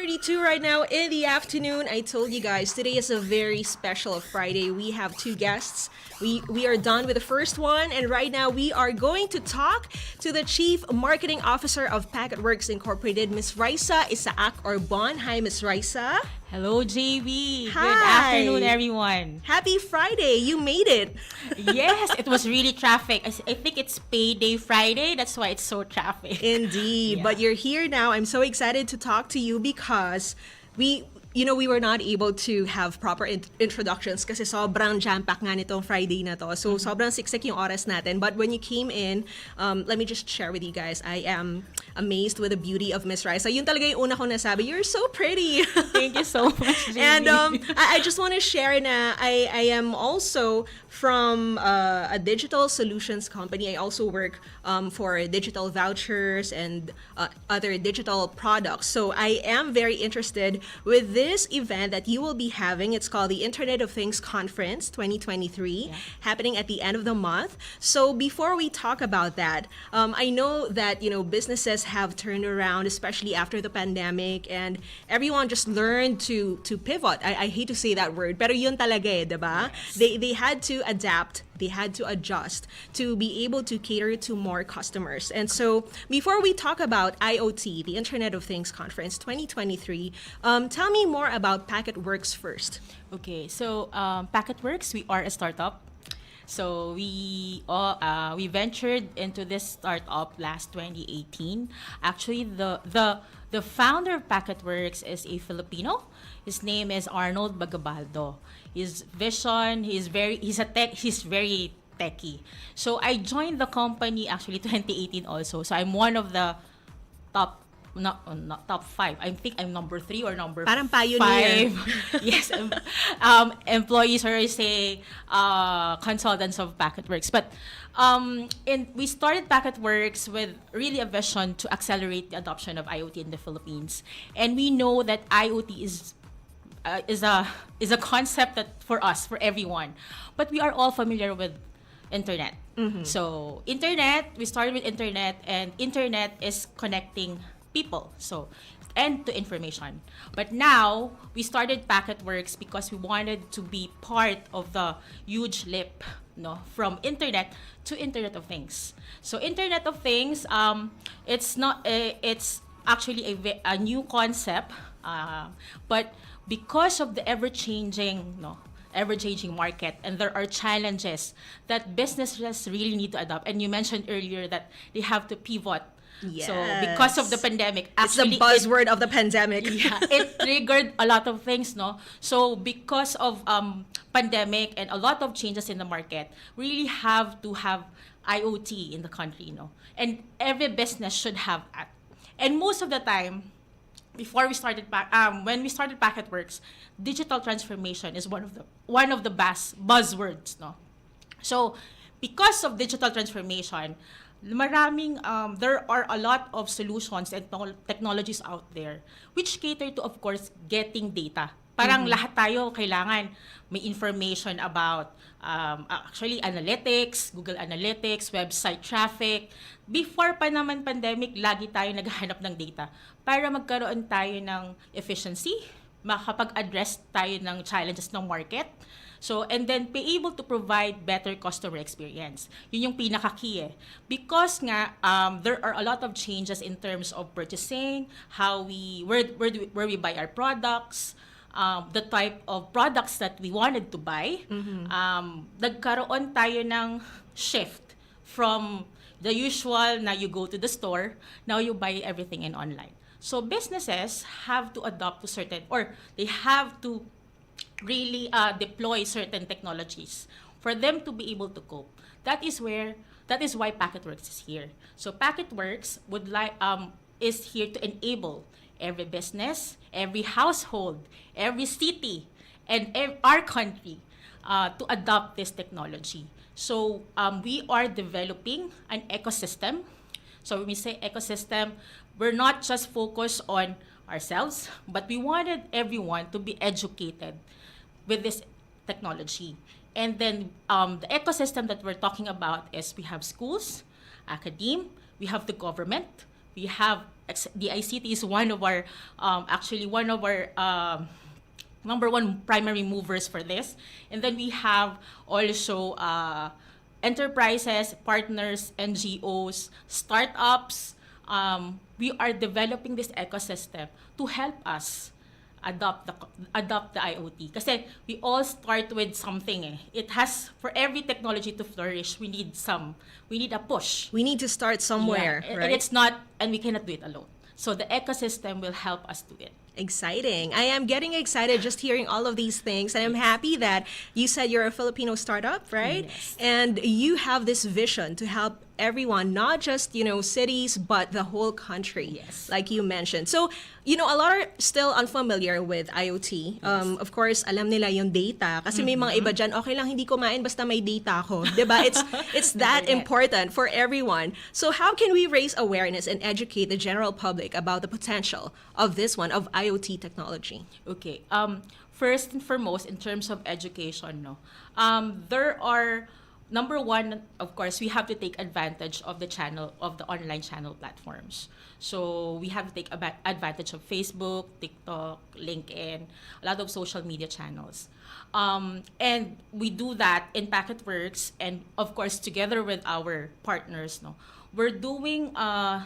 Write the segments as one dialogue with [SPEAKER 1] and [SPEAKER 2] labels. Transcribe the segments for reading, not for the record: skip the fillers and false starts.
[SPEAKER 1] 32 right now in the afternoon. I told you guys today is a very special Friday. We have two guests. We are done with the first one, and right now we are going to talk to the Chief Marketing Officer of PACKETWORX Incorporated, Miss Raisa Isaac Orbon. Hi, Miss Raisa.
[SPEAKER 2] Hello, JV.
[SPEAKER 1] Hi.
[SPEAKER 2] Good afternoon, everyone.
[SPEAKER 1] Happy Friday. You made it.
[SPEAKER 2] Yes, it was really traffic. I think it's payday Friday. That's why it's so traffic.
[SPEAKER 1] Indeed.
[SPEAKER 2] Yeah.
[SPEAKER 1] But you're here now. I'm so excited to talk to you because we were not able to have proper introductions kasi sobrang jam-pack nga nitong Friday na to. So, sobrang siksik yung oras natin. But when you came in, let me just share with you guys, I am amazed with the beauty of Miss Raisa. Yun talaga yung una kong nasabi, you're so pretty.
[SPEAKER 2] Thank you so much, JV.
[SPEAKER 1] And I just want to share na I am also from a digital solutions company. I also work for digital vouchers and other digital products. So I am very interested with this event that you will be having. It's called the Internet of Things Conference 2023, happening at the end of the month. So before we talk about that, I know that businesses have turned around, especially after the pandemic, and everyone just learned to pivot. I hate to say that word, pero yun talaga eh, diba?
[SPEAKER 2] Yes.
[SPEAKER 1] They had to adapt. They had to adjust to be able to cater to more customers. And so before we talk about IoT, the Internet of Things Conference 2023, tell me more about PACKETWORX first.
[SPEAKER 2] Okay, so PACKETWORX, we are a startup. So we ventured into this startup last 2018. Actually, the founder of PACKETWORX is a Filipino. His name is Arnold Bagabaldo. His vision, he's very techy. So I joined the company actually 2018 also. So I'm one of the top not top 5. I think I'm number 3 or number
[SPEAKER 1] Parang pioneer.
[SPEAKER 2] 5. Yes, employees or say consultants of PACKETWORX. But we started PACKETWORX with really a vision to accelerate the adoption of IoT in the Philippines, and we know that IoT is a concept that for us, for everyone, but we are all familiar with internet. So internet, we started with internet, and internet is connecting people, so and to information. But now we started PACKETWORX because we wanted to be part of the huge leap, from internet to Internet of Things. So Internet of Things, it's actually a new concept, but because of the ever-changing market, and there are challenges that businesses really need to adapt. And you mentioned earlier that they have to pivot.
[SPEAKER 1] Yes.
[SPEAKER 2] So because of the pandemic,
[SPEAKER 1] It's the
[SPEAKER 2] actually
[SPEAKER 1] buzzword of the pandemic.
[SPEAKER 2] yeah, it triggered a lot of things, no? So because of pandemic and a lot of changes in the market, we really have to have IoT in the country, and every business should have that. And most of the time, before we started when we started PACKETWORX, digital transformation is one of the buzzwords, no? So because of digital transformation, there are a lot of solutions and technologies out there which cater to, of course, getting data. Parang lahat tayo kailangan may information about actually analytics, Google Analytics, website traffic. Before pa naman pandemic, lagi tayo naghahanap ng data para magkaroon tayo ng efficiency, makapag-address tayo ng challenges ng market. So, and then be able to provide better customer experience. Yun yung pinaka-key eh. Because nga, there are a lot of changes in terms of purchasing, where we buy our products, the type of products that we wanted to buy. Nagkaroon tayo ng shift from the usual na you go to the store, now you buy everything in online. So businesses have to adopt to certain, or they have to really deploy certain technologies for them to be able to cope. That is why PACKETWORX is here. So PACKETWORX is here to enable every business, every household, every city, and our country to adopt this technology. So we are developing an ecosystem. So when we say ecosystem, we're not just focused on ourselves, but we wanted everyone to be educated with this technology. And then the ecosystem that we're talking about is we have schools, academe, we have the government, We have the ICT is one of our actually one of our number one primary movers for this. And then we have also enterprises, partners, NGOs, startups. We are developing this ecosystem to help us adopt the IoT. Kasi we all start with something eh. It has, for every technology to flourish, we need a push.
[SPEAKER 1] We need to start somewhere,
[SPEAKER 2] Yeah.
[SPEAKER 1] right?
[SPEAKER 2] And it's not, and we cannot do it alone. So the ecosystem will help us do it.
[SPEAKER 1] Exciting. I am getting excited just hearing all of these things. And I'm happy that you said you're a Filipino startup, right?
[SPEAKER 2] Yes.
[SPEAKER 1] And you have this vision to help everyone, not just, cities, but the whole country,
[SPEAKER 2] Yes.
[SPEAKER 1] like you mentioned. So, a lot are still unfamiliar with IoT. Of course, alam nila yung data. Kasi may mga iba dyan, okay lang, hindi kumain basta may data ako. Diba? It's that
[SPEAKER 2] Internet.
[SPEAKER 1] important for everyone. So how can we raise awareness and educate the general public about the potential of this one, of IoT technology?
[SPEAKER 2] Okay. First and foremost, in terms of education, no, there are number one, of course, we have to take advantage of the online channel platforms. So we have to take advantage of Facebook, TikTok, LinkedIn, a lot of social media channels. And we do that in PACKETWORX, and of course, together with our partners, no, we're doing a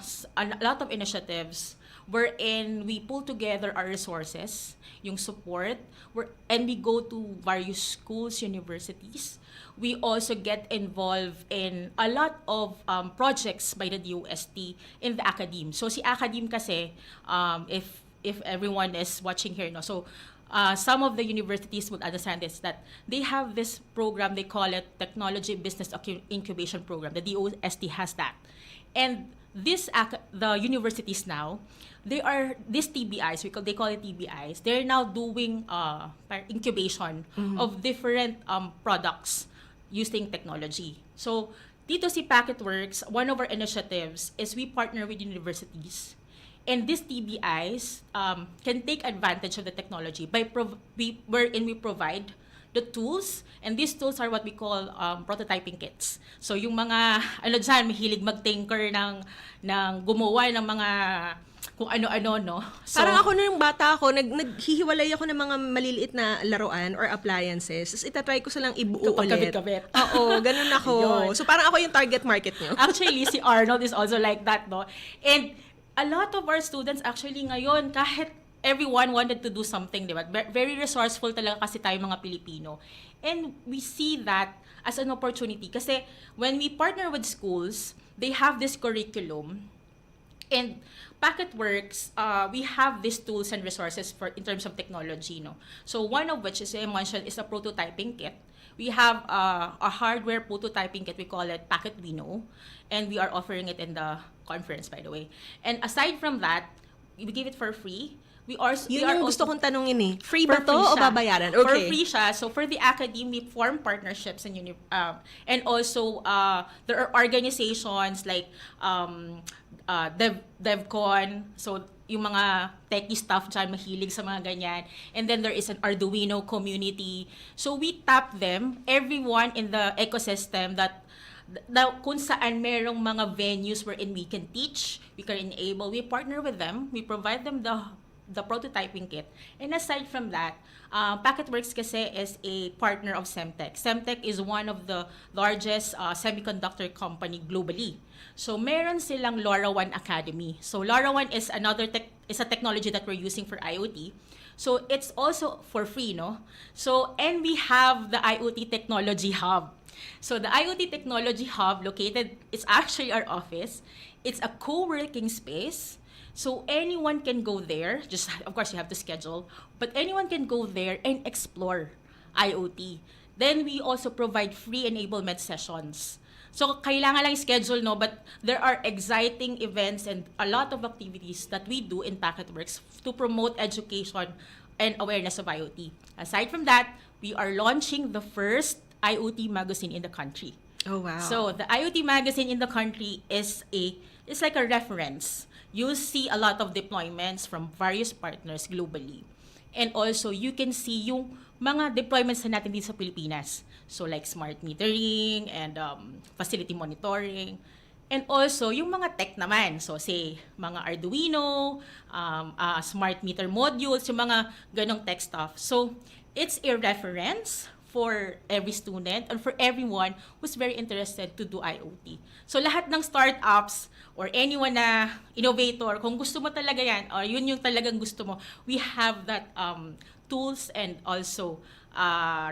[SPEAKER 2] lot of initiatives wherein we pull together our resources, yung support, and we go to various schools, universities. We also get involved in a lot of projects by the DOST in the academe. So si academe kasi, if everyone is watching here, no, so some of the universities would understand this, that they have this program, they call it Technology Business Incubation Program. The DOST has that. And the universities now, these TBIs, they call it TBIs, they're now doing incubation of different products using technology. So, dito si PACKETWORX, one of our initiatives is we partner with universities. And these TBIs can take advantage of the technology wherein we provide the tools, and these tools are what we call prototyping kits. So yung mga dyan, mahilig mag-tinker ng gumawa ng mga kung ano-ano, no? So,
[SPEAKER 1] Parang ako nung bata ako, naghihiwalay ako ng mga maliliit na laruan or appliances. Tapos itatry ko silang ibuo
[SPEAKER 2] Kapag
[SPEAKER 1] ulit.
[SPEAKER 2] kabit-kabit.
[SPEAKER 1] Oo, ganun ako.
[SPEAKER 2] Yun.
[SPEAKER 1] So parang ako yung target market nyo.
[SPEAKER 2] Actually, si Arnold is also like that, no? And a lot of our students actually ngayon, kahit everyone wanted to do something, di ba? Very resourceful talaga kasi tayo mga Pilipino. And we see that as an opportunity. Kasi when we partner with schools, they have this curriculum. And PACKETWORX, we have these tools and resources in terms of technology, no? So one of which, as I mentioned, is a prototyping kit. We have a hardware prototyping kit. We call it Packetwino, and we are offering it in the conference, by the way. And aside from that, we give it for free.
[SPEAKER 1] Yun yung gusto kong tanungin eh. Free ba
[SPEAKER 2] For
[SPEAKER 1] to
[SPEAKER 2] free
[SPEAKER 1] o
[SPEAKER 2] siya.
[SPEAKER 1] babayaran?
[SPEAKER 2] For
[SPEAKER 1] Okay.
[SPEAKER 2] free siya. So for the academy, we form partnerships and also there are organizations like DevCon. So yung mga techie stuff dyan, mahilig sa mga ganyan. And then there is an Arduino community. So we tap them, everyone in the ecosystem that kung saan merong mga venues wherein we can teach, we can enable, we partner with them, we provide them the prototyping kit. And aside from that, PACKETWORX kasi is a partner of Semtech. Semtech is one of the largest semiconductor company globally. So meron silang LoRaWAN Academy. So LoRaWAN is is a technology that we're using for IoT. So it's also for free, no? So, and we have the IoT Technology Hub. So the IoT Technology Hub it's actually our office. It's a co-working space. So anyone can go there, just of course you have to schedule, but anyone can go there and explore IoT. Then we also provide free enablement sessions. So kailangan lang schedule, no, but there are exciting events and a lot of activities that we do in PACKETWORX to promote education and awareness of IoT. Aside from that, we are launching the first IoT magazine in the country.
[SPEAKER 1] Oh, wow.
[SPEAKER 2] So the IoT magazine in the country it's like a reference. You'll see a lot of deployments from various partners globally. And also, you can see yung mga deployments na natin dito sa Pilipinas. So like smart metering and facility monitoring. And also, yung mga tech naman. So, say, mga Arduino, smart meter modules, yung mga ganong tech stuff. So, it's a reference for every student and for everyone who's very interested to do IoT. So, lahat ng startups or anyone na innovator, kung gusto mo talaga yan, or yun yung talagang gusto mo, we have that tools and also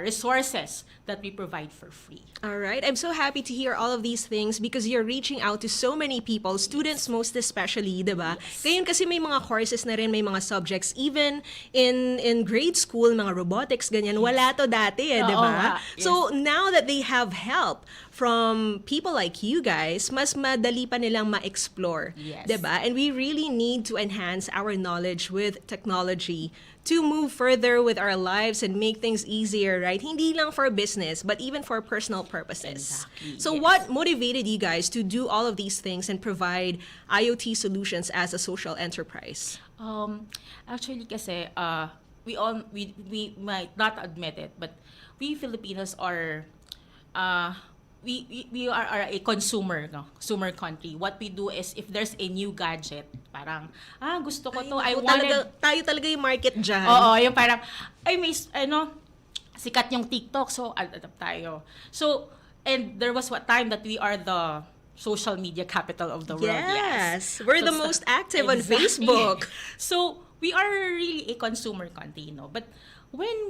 [SPEAKER 2] resources that we provide for free.
[SPEAKER 1] All right. I'm so happy to hear all of these things because you're reaching out to so many people, students most especially, diba? Ngayon kasi may mga courses na rin, may mga subjects, even in grade school, mga robotics, ganyan, wala to dati
[SPEAKER 2] Oo
[SPEAKER 1] diba?
[SPEAKER 2] nga, yes.
[SPEAKER 1] So now that they have help from people like you guys, mas madali pa nilang ma-explore,
[SPEAKER 2] Yes.
[SPEAKER 1] diba? And we really need to enhance our knowledge with technology to move further with our lives and make things easier, right? Hindi lang for business, but even for personal purposes.
[SPEAKER 2] Exactly,
[SPEAKER 1] So
[SPEAKER 2] yes.
[SPEAKER 1] what motivated you guys to do all of these things and provide IoT solutions as a social enterprise?
[SPEAKER 2] Actually kasi we might not admit it, but we Filipinos are we are a consumer country. What we do is if there's a new gadget, parang gusto ko to, I
[SPEAKER 1] naku,
[SPEAKER 2] wanted.
[SPEAKER 1] tayo talaga yung market dyan.
[SPEAKER 2] Oo, yung parang sikat yung TikTok, so adapt tayo. So, and there was what time that we are the social media capital of the world.
[SPEAKER 1] Yes. We're the
[SPEAKER 2] So,
[SPEAKER 1] most active on
[SPEAKER 2] exactly.
[SPEAKER 1] Facebook.
[SPEAKER 2] So, we are really a consumer country, no? But when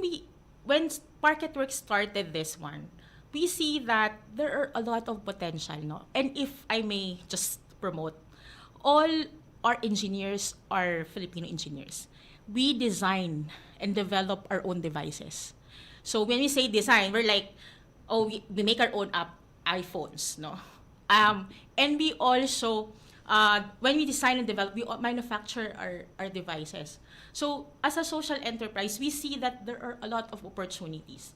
[SPEAKER 2] PACKETWORX started this one, we see that there are a lot of potential, no? And if I may just promote, all our engineers are Filipino engineers. We design and develop our own devices. So when we say design, we're like, we make our own iPhones, no? And we also, when we design and develop, we manufacture our devices. So as a social enterprise, we see that there are a lot of opportunities.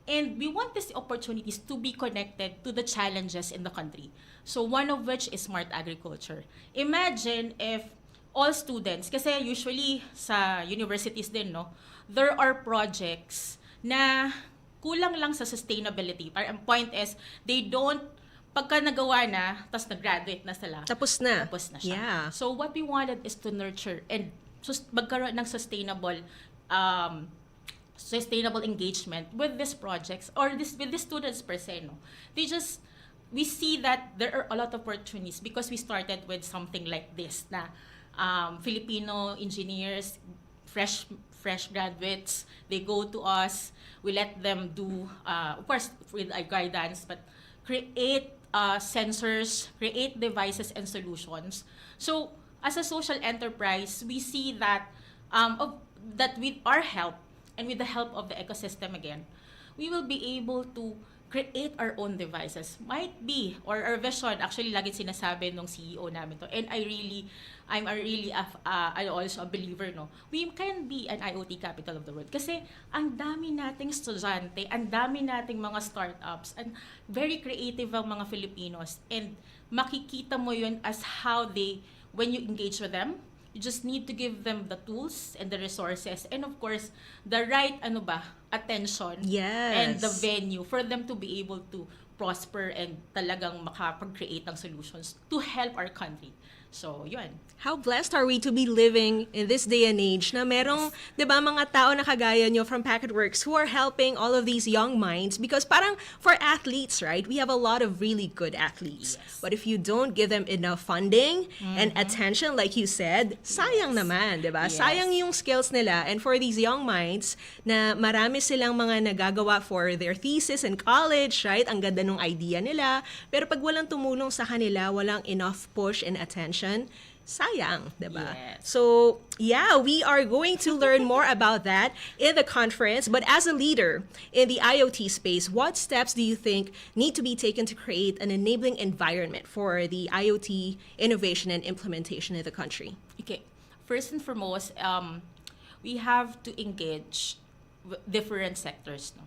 [SPEAKER 2] And we want these opportunities to be connected to the challenges in the country. So one of which is smart agriculture. Imagine if all students, kasi usually sa universities din, no, there are projects na kulang lang sa sustainability. Ang point is, they don't, pagka nagawa na, tapos nag-graduate na sila.
[SPEAKER 1] Tapos na.
[SPEAKER 2] Tapos na siya.
[SPEAKER 1] Yeah.
[SPEAKER 2] So what we wanted is to nurture and magkaroon ng sustainable engagement with these projects or with these students per se, no? We see that there are a lot of opportunities because we started with something like this na Filipino engineers, fresh graduates, they go to us, we let them do, of course, with our guidance, but create sensors, create devices and solutions. So, as a social enterprise, we see that that with our help, and with the help of the ecosystem again, we will be able to create our own devices. Might be, or our vision, actually lagi sinasabi nung CEO namin to, and I'm also a believer, no? We can be an IoT capital of the world. Kasi ang dami nating estudyante, ang dami nating mga startups, and very creative ang mga Filipinos. And makikita mo yun as how when you engage with them, you just need to give them the tools and the resources and of course the right attention and the venue for them to be able to prosper and talagang makapag-create ng solutions to help our country. So, yun.
[SPEAKER 1] How blessed are we to be living in this day and age na merong, di ba, mga tao na kagaya nyo from PACKETWORX who are helping all of these young minds because parang for athletes, right, we have a lot of really good athletes.
[SPEAKER 2] Yes.
[SPEAKER 1] But if you don't give them enough funding and attention, like you said, sayang naman, di ba?
[SPEAKER 2] Yes.
[SPEAKER 1] Sayang yung skills nila. And for these young minds na marami silang mga nagagawa for their thesis in college, right, ang ganda ng idea nila, pero pag walang tumulong sa kanila, walang enough push and attention, sayang, diba?
[SPEAKER 2] Yes.
[SPEAKER 1] So, yeah, we are going to learn more about that in the conference. But as a leader in the IoT space, what steps do you think need to be taken to create an enabling environment for the IoT innovation and implementation in the country?
[SPEAKER 2] Okay. First and foremost, we have to engage different sectors, no?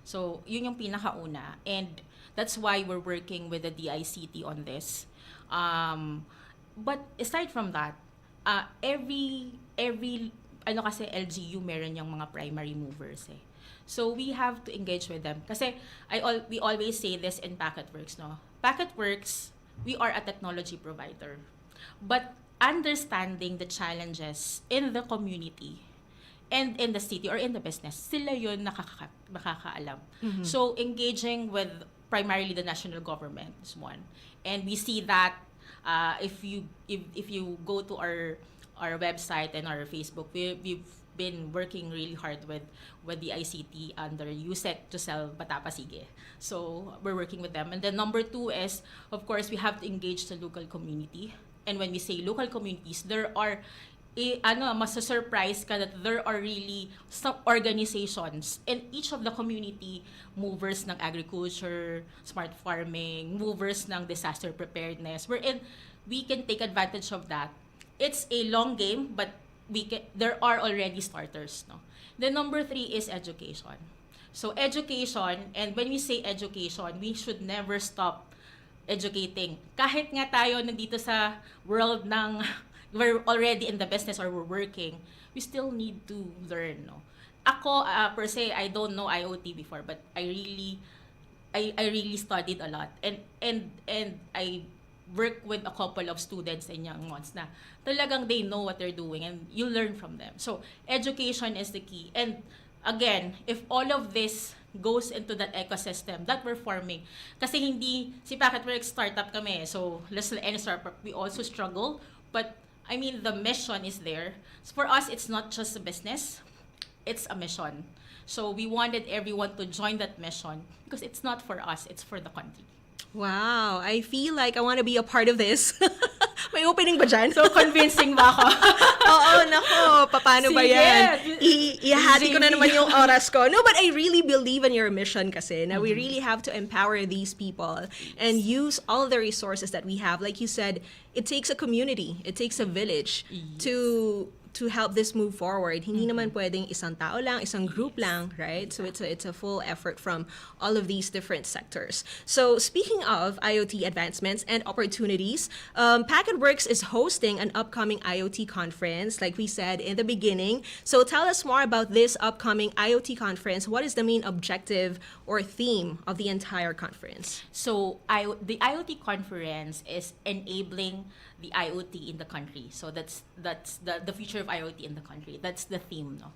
[SPEAKER 2] So, yun yung pinakauna. And that's why we're working with the DICT on this. But aside from that, every kasi LGU meron yung mga primary movers eh. So we have to engage with them. Kasi we always say this in PACKETWORX, no? PACKETWORX we are a technology provider. But understanding the challenges in the community and in the city or in the business, sila yun nakakaalam. So engaging with primarily the national government is one. And we see that if you go to our website and our Facebook, we've been working really hard with the ICT under USEC to sell Batapasige. So we're working with them. And then number two is, of course, we have to engage the local community. And when we say local communities, there are masasurprise ka that there are really some organizations in each of the community, movers ng agriculture, smart farming, movers ng disaster preparedness, wherein we can take advantage of that. It's a long game, but there are already starters. No? The number three is education. So education, and when we say education, we should never stop educating. Kahit nga tayo nandito sa world ng we're already in the business or we're working, we still need to learn. No? Ako, per se, I don't know IoT before, but I really studied a lot. And I work with a couple of students and young ones na talagang they know what they're doing and you learn from them. So, education is the key. And again, if all of this goes into that ecosystem that we're forming, kasi hindi, si PACKETWORX startup kami, so less than any startup, we also struggle, but I mean, the mission is there. So for us, it's not just a business, it's a mission. So we wanted everyone to join that mission because it's not for us, it's for the country.
[SPEAKER 1] Wow, I feel like I want to be a part of this. May opening ba dyan?
[SPEAKER 2] So convincing ba ako?
[SPEAKER 1] Oo, nako, paano ba yan? Ihati ko na naman yung oras ko. No, but I really believe in your mission kasi na we really have to empower these people and use all the resources that we have. Like you said, it takes a community, it takes a village to help this move forward. Hindi naman pwedeng isang tao lang, isang group lang, right? So it's a full effort from all of these different sectors. So speaking of IoT advancements and opportunities, PACKETWORX is hosting an upcoming IoT conference, like we said in the beginning. So tell us more about this upcoming IoT conference. What is the main objective or theme of the entire conference?
[SPEAKER 2] So the IoT conference is enabling the IoT in the country. So that's the future of IoT in the country. That's the theme, no.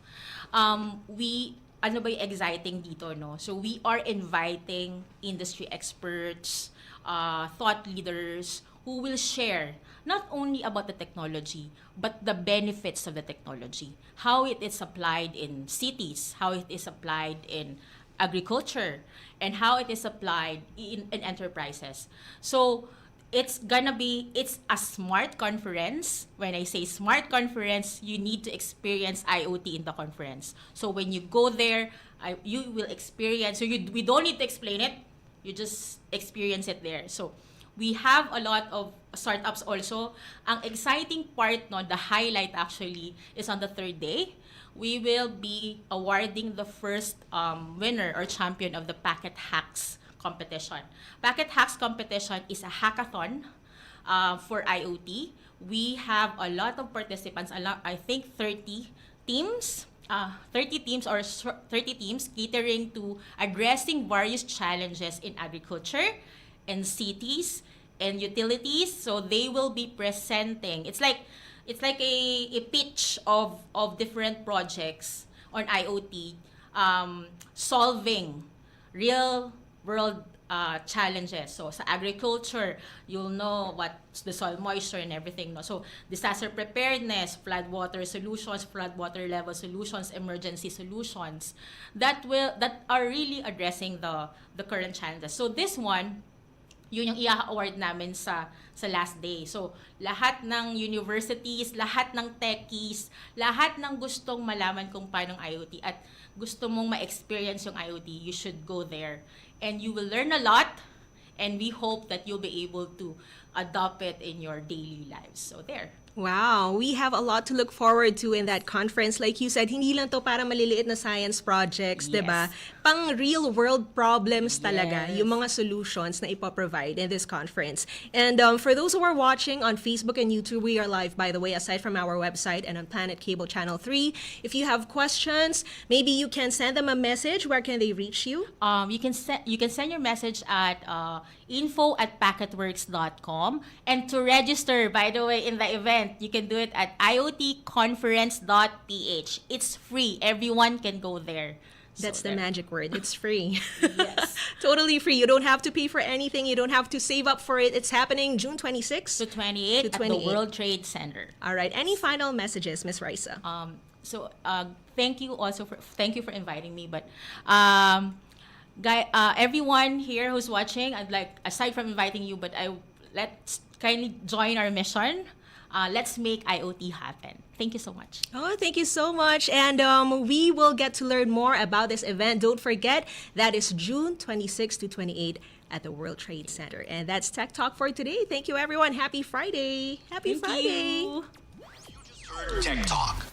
[SPEAKER 2] Ano ba yung exciting dito, no? So we are inviting industry experts, thought leaders who will share not only about the technology, but the benefits of the technology, how it is applied in cities, how it is applied in agriculture, and how it is applied in enterprises. So it's a smart conference. When I say smart conference, you need to experience IoT in the conference. So when you go there, you will experience, so we don't need to explain it, you just experience it there. So we have a lot of startups also. Ang exciting part, no, the highlight actually is on the third day. We will be awarding the first winner or champion of the PACKETHACKS competition. PACKETHACKS competition is a hackathon for IoT. We have a lot of participants, I think 30 teams. 30 teams catering to addressing various challenges in agriculture, in cities, and utilities. So they will be presenting. It's like a pitch of different projects on IoT, solving real world challenges. So sa agriculture, you'll know what's the soil moisture and everything. No? So disaster preparedness, flood water solutions, flood water level solutions, emergency solutions that are really addressing the current challenges. So this one, yun yung i-award namin sa last day. So, lahat ng universities, lahat ng techies, lahat ng gustong malaman kung paano IoT at gusto mong ma-experience yung IoT, you should go there. And you will learn a lot, and we hope that you'll be able to adopt it in your daily lives. So, there.
[SPEAKER 1] Wow, we have a lot to look forward to in that conference. Like you said, hindi lang to para maliliit na science projects,
[SPEAKER 2] Yes.
[SPEAKER 1] 'di ba? Pang real world problems talaga
[SPEAKER 2] Yes.
[SPEAKER 1] yung mga solutions na ipoprovide in this conference. And for those who are watching on Facebook and YouTube, we are live, by the way, aside from our website and on Planet Cable Channel 3. If you have questions, maybe you can send them a message. Where can they reach you?
[SPEAKER 2] You can send your message at info@packetworks.com, and to register, by the way, in the event, you can do it at iotconference.ph. It's free. Everyone can go there.
[SPEAKER 1] That's
[SPEAKER 2] So
[SPEAKER 1] the
[SPEAKER 2] there.
[SPEAKER 1] magic word. It's free.
[SPEAKER 2] Yes.
[SPEAKER 1] Totally free. You don't have to pay for anything. You don't have to save up for it. It's happening June 26th.
[SPEAKER 2] To 28
[SPEAKER 1] To
[SPEAKER 2] at the
[SPEAKER 1] 28.
[SPEAKER 2] World Trade Center.
[SPEAKER 1] All right. Any final messages, Miss Raisa?
[SPEAKER 2] Thank you for inviting me. But everyone here who's watching, I'd like, aside from inviting you, but let's kindly join our mission. Let's make IoT happen. Thank you so much.
[SPEAKER 1] Oh, thank you so much. And we will get to learn more about this event. Don't forget, that is June 26 to 28 at the World Trade Center. And that's Tech Talk for today. Thank you, everyone. Happy Friday. Happy
[SPEAKER 2] Thank
[SPEAKER 1] Friday.
[SPEAKER 2] you.
[SPEAKER 3] Tech Talk.